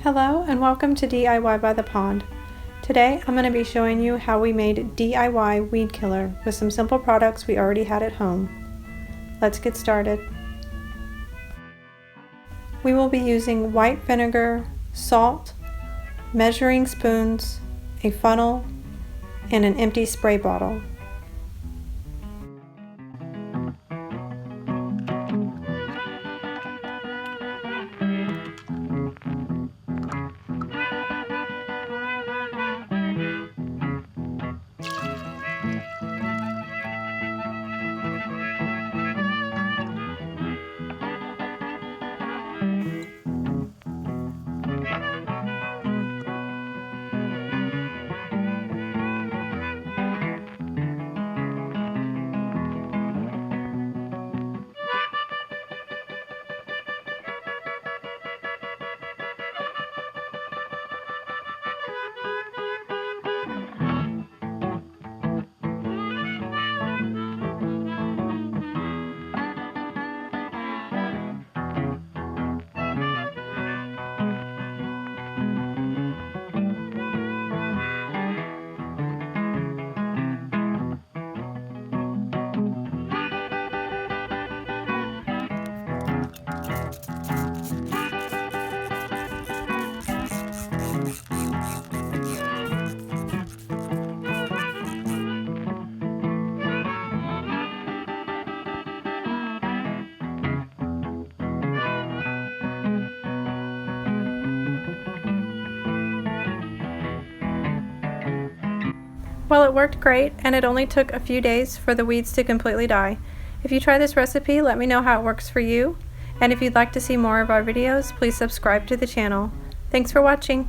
Hello and welcome to DIY by the Pond. Today I'm going to be showing you how we made DIY weed killer with some simple products we already had at home. Let's get started. We will be using white vinegar, salt, measuring spoons, a funnel, and an empty spray bottle. Well, it worked great, and it only took a few days for the weeds to completely die. If you try this recipe, let me know how it works for you. And if you'd like to see more of our videos, please subscribe to the channel. Thanks for watching.